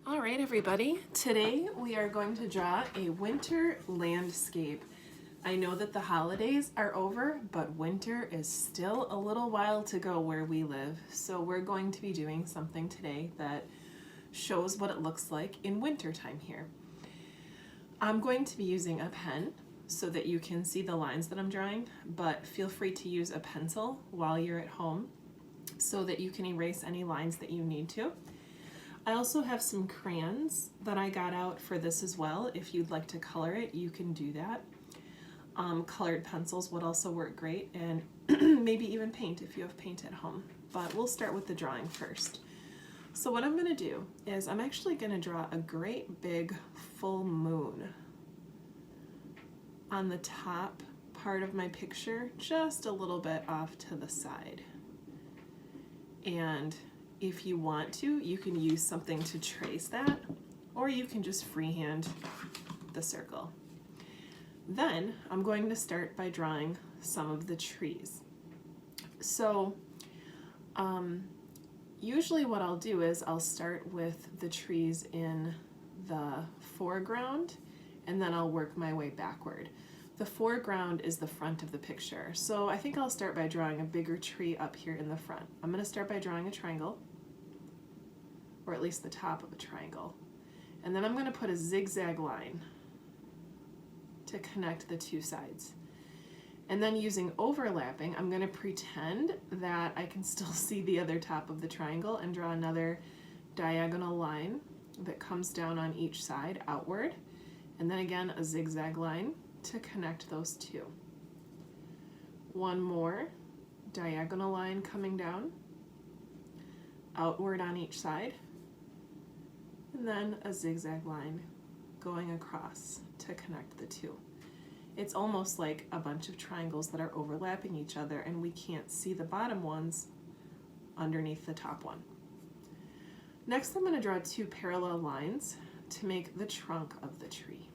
All right, everybody. Today we are going to draw a winter landscape. I know that the holidays are over, but winter is still a little while to go where we live. So we're going to be doing something today that shows what it looks like in wintertime here. I'm going to be using a pen so that you can see the lines that I'm drawing, but feel free to use a pencil while you're at home so that you can erase any lines that you need to. I also have some crayons that I got out for this as well. If you'd like to color it, you can do that. Colored pencils would also work great, and maybe even paint if you have paint at home. But we'll start with the drawing first. So what I'm going to do is I'm actually going to draw a great big full moon on the top part of my picture, just a little bit off to the side. And if you want to, you can use something to trace that, or you can just freehand the circle. Then I'm going to start by drawing some of the trees. So usually what I'll do is I'll start with the trees in the foreground, and then I'll work my way backward. The foreground is the front of the picture, so I think I'll start by drawing a bigger tree up here in the front. I'm going to start by drawing a triangle, or at least the top of a triangle. And then I'm going to put a zigzag line to connect the two sides. And then using overlapping, I'm going to pretend that I can still see the other top of the triangle and draw another diagonal line that comes down on each side outward. And then again, a zigzag line to connect those two. One more diagonal line coming down outward on each side, and then a zigzag line going across to connect the two. It's almost like a bunch of triangles that are overlapping each other, and we can't see the bottom ones underneath the top one. Next, I'm going to draw two parallel lines to make the trunk of the tree.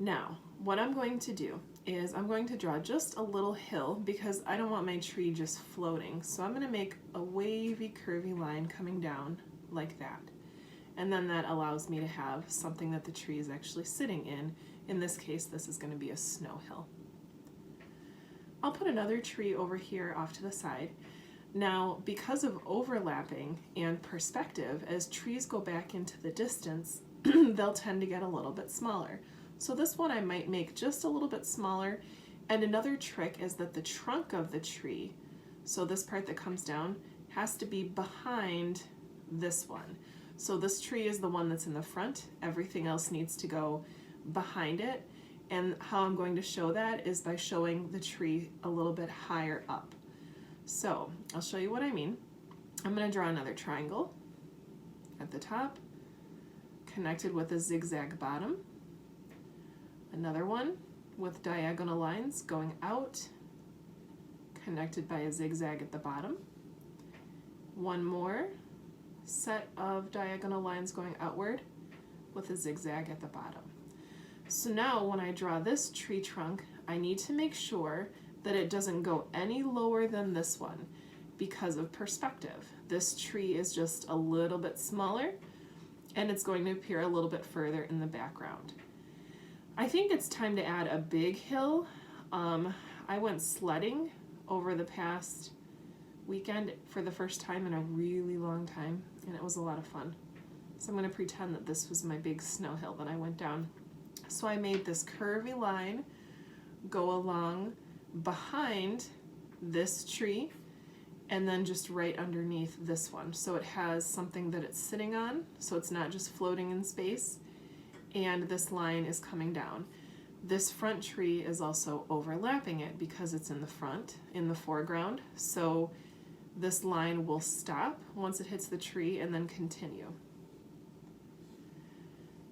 Now, what I'm going to do is I'm going to draw just a little hill because I don't want my tree just floating. So I'm going to make a wavy, curvy line coming down like that. And then that allows me to have something that the tree is actually sitting in. In this case, this is going to be a snow hill. I'll put another tree over here off to the side. Now, because of overlapping and perspective, as trees go back into the distance, they'll tend to get a little bit smaller. So this one I might make just a little bit smaller. And another trick is that the trunk of the tree, so this part that comes down, has to be behind this one. So this tree is the one that's in the front. Everything else needs to go behind it. And how I'm going to show that is by showing the tree a little bit higher up. So I'll show you what I mean. I'm going to draw another triangle at the top, connected with a zigzag bottom. Another one with diagonal lines going out, connected by a zigzag at the bottom. One more set of diagonal lines going outward with a zigzag at the bottom. So now when I draw this tree trunk, I need to make sure that it doesn't go any lower than this one because of perspective. This tree is just a little bit smaller, and it's going to appear a little bit further in the background. I think it's time to add a big hill. I went sledding over the past weekend for the first time in a really long time, and it was a lot of fun. So I'm going to pretend that this was my big snow hill that I went down. So I made this curvy line go along behind this tree and then just right underneath this one. So it has something that it's sitting on, so it's not just floating in space. And this line is coming down. This front tree is also overlapping it because it's in the front, in the foreground. So this line will stop once it hits the tree and then continue.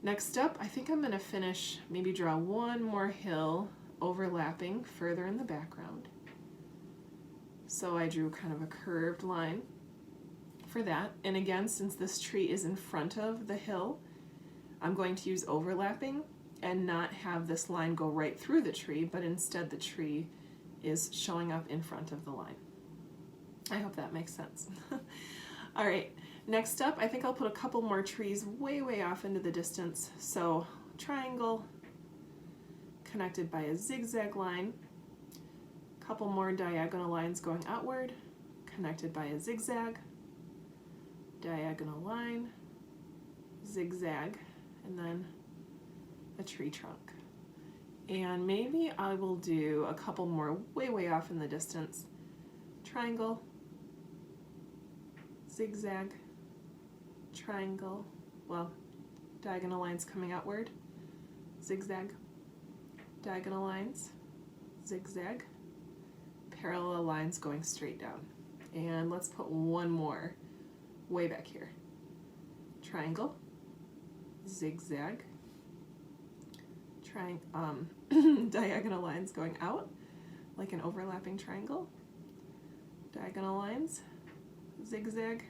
Next up, I think I'm going to finish, maybe draw one more hill overlapping further in the background. So I drew kind of a curved line for that. And again, since this tree is in front of the hill, I'm going to use overlapping and not have this line go right through the tree, but instead the tree is showing up in front of the line. I hope that makes sense. All right, Next up, I think I'll put a couple more trees way off into the distance. So triangle connected by a zigzag line, couple more diagonal lines going outward, connected by a zigzag, diagonal line, zigzag, and then a tree trunk. And maybe I will do a couple more way off in the distance. Triangle, zigzag, triangle, well, diagonal lines coming outward, zigzag, diagonal lines, zigzag, parallel lines going straight down. And let's put one more way back here. Triangle, zigzag, diagonal lines going out like an overlapping triangle, diagonal lines, zigzag,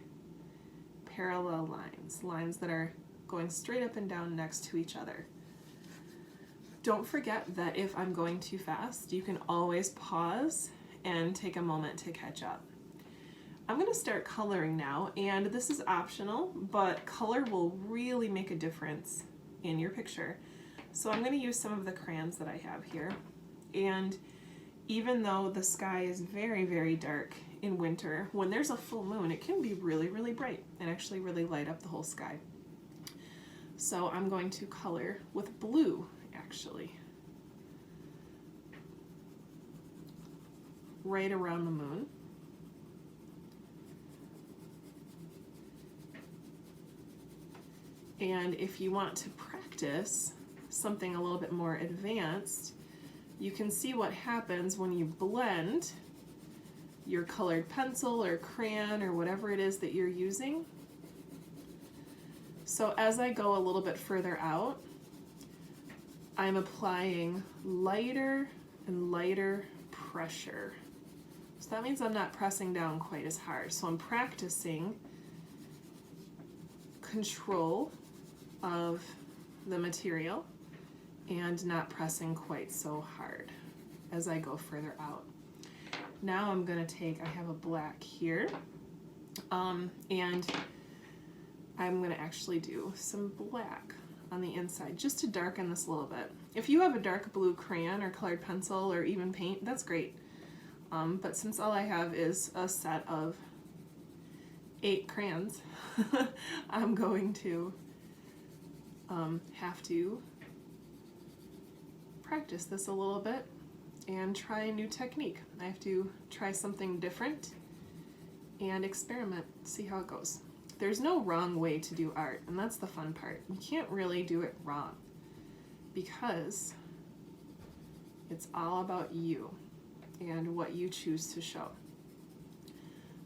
parallel lines, lines that are going straight up and down next to each other. Don't forget that if I'm going too fast, you can always pause and take a moment to catch up. I'm going to start coloring now, and this is optional, but color will really make a difference in your picture. So I'm going to use some of the crayons that I have here, and even though the sky is very dark in winter, when there's a full moon it can be really bright and actually really light up the whole sky. So I'm going to color with blue, actually, right around the moon. And if you want to practice something a little bit more advanced, you can see what happens when you blend your colored pencil or crayon or whatever it is that you're using. So as I go a little bit further out, I'm applying lighter and lighter pressure. So that means I'm not pressing down quite as hard. So I'm practicing control of the material and not pressing quite so hard as I go further out. Now I'm going to take, I have a black here, and I'm going to actually do some black on the inside just to darken this a little bit. If you have a dark blue crayon or colored pencil or even paint, that's great. But since all I have is a set of 8 crayons, I'm going to have to practice this a little bit and try a new technique. I have to try something different and experiment, see how it goes. There's no wrong way to do art, and that's the fun part. You can't really do it wrong because it's all about you and what you choose to show.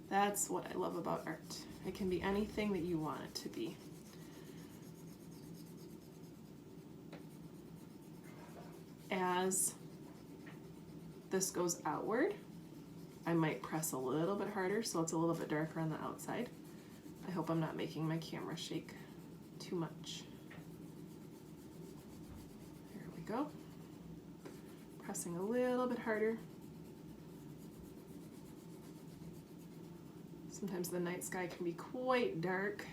That's what I love about art. It can be anything that you want it to be. As this goes outward, I might press a little bit harder so it's a little bit darker on the outside. I hope I'm not making my camera shake too much. There we go. Pressing a little bit harder. Sometimes the night sky can be quite dark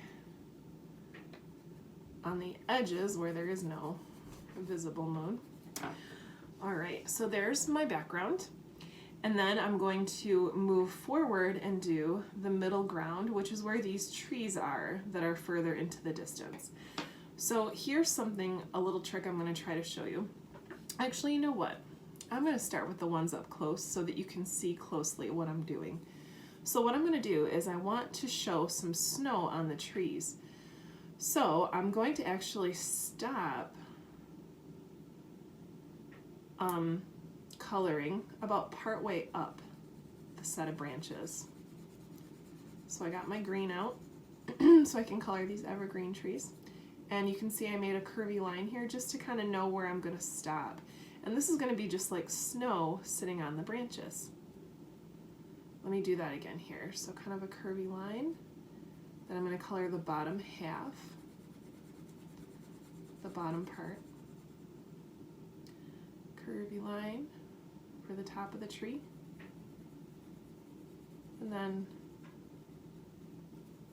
on the edges where there is no visible moon. All right, so there's my background. And then I'm going to move forward and do the middle ground, which is where these trees are that are further into the distance. So here's something, a little trick I'm going to try to show you. Actually, you know what? I'm going to start with the ones up close so that you can see closely what I'm doing. So what I'm going to do is I want to show some snow on the trees. So I'm going to actually stop coloring about partway up the set of branches. So I got my green out so I can color these evergreen trees. And you can see I made a curvy line here just to kind of know where I'm going to stop. And this is going to be just like snow sitting on the branches. Let me do that again here. So kind of a curvy line. Then I'm going to color the bottom half, the bottom part. Curvy line for the top of the tree. And then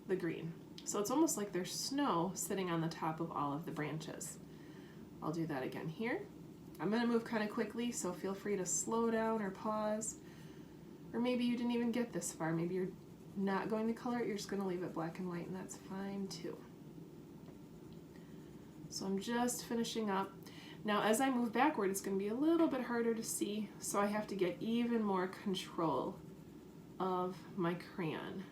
the green. So it's almost like there's snow sitting on the top of all of the branches. I'll do that again here. I'm going to move kind of quickly, so feel free to slow down or pause. Or maybe you didn't even get this far. Maybe you're not going to color it, you're just going to leave it black and white, and that's fine too. So I'm just finishing up. Now as I move backward, it's going to be a little bit harder to see, so I have to get even more control of my crayon,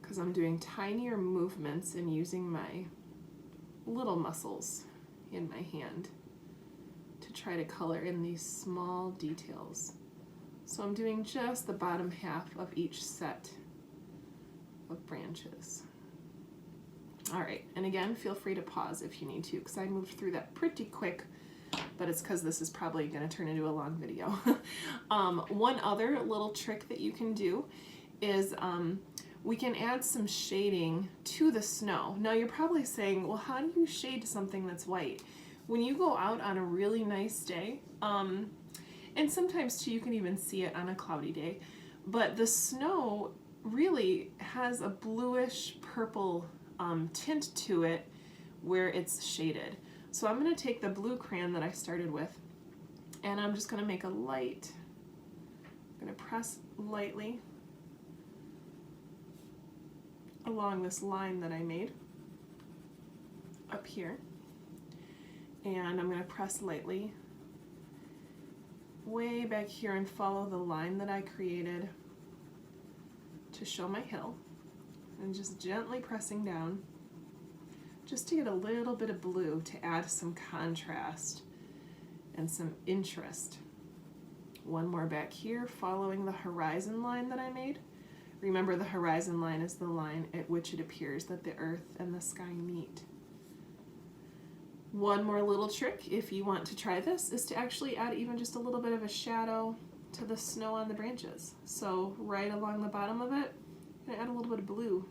because I'm doing tinier movements and using my little muscles in my hand to try to color in these small details. So I'm doing just the bottom half of each set of branches. All right, and again, feel free to pause if you need to, because I moved through that pretty quick, but it's because this is probably going to turn into a long video. One other little trick that you can do is we can add some shading to the snow. Now you're probably saying, well, how do you shade something that's white? When you go out on a really nice day, and sometimes too you can even see it on a cloudy day, but the snow really has a bluish purple tint to it where it's shaded. So I'm going to take the blue crayon that I started with, and I'm just going to make a light, I'm going to press lightly along this line that I made up here, and I'm going to press lightly way back here and follow the line that I created to show my hill, and just gently pressing down just to get a little bit of blue to add some contrast and some interest. One more back here following the horizon line that I made. Remember, the horizon line is the line at which it appears that the earth and the sky meet. One more little trick, if you want to try this, is to actually add even just a little bit of a shadow to the snow on the branches. So right along the bottom of it, I'm gonna add a little bit of blue.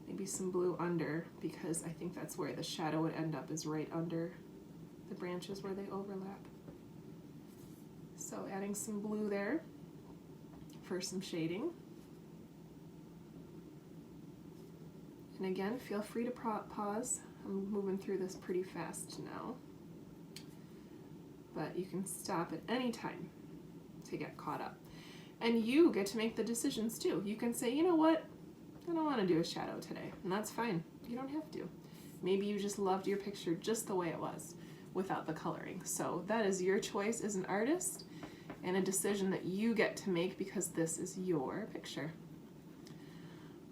Maybe some blue under, because I think that's where the shadow would end up, is right under the branches where they overlap. So adding some blue there for some shading. And again, feel free to pause. I'm moving through this pretty fast now, but you can stop at any time to get caught up. And you get to make the decisions too. You can say, you know what, I don't want to do a shadow today, and that's fine. You don't have to. Maybe you just loved your picture just the way it was without the coloring. So that is your choice as an artist, and a decision that you get to make because this is your picture.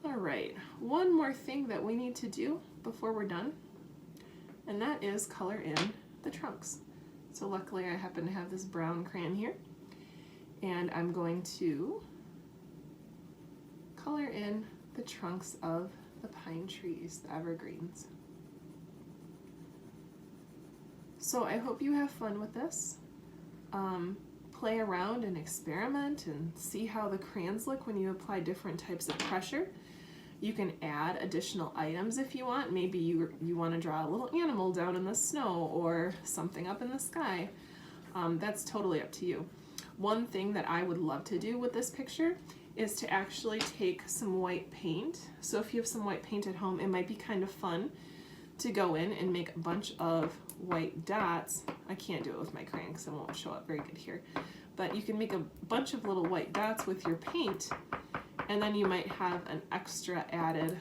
All right, one more thing that we need to do before we're done, and that is color in the trunks. So luckily I happen to have this brown crayon here, and I'm going to color in the trunks of the pine trees, the evergreens. So I hope you have fun with this. Play around and experiment and see how the crayons look when you apply different types of pressure. You can add additional items if you want. Maybe you want to draw a little animal down in the snow or something up in the sky. That's totally up to you. One thing that I would love to do with this picture is to actually take some white paint. So if you have some white paint at home, it might be kind of fun to go in and make a bunch of white dots. I can't do it with my crayon because it won't show up very good here. But you can make a bunch of little white dots with your paint, and then you might have an extra added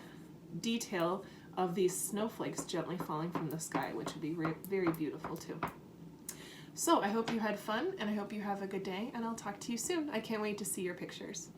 detail of these snowflakes gently falling from the sky, which would be very beautiful too. So I hope you had fun, and I hope you have a good day, and I'll talk to you soon. I can't wait to see your pictures.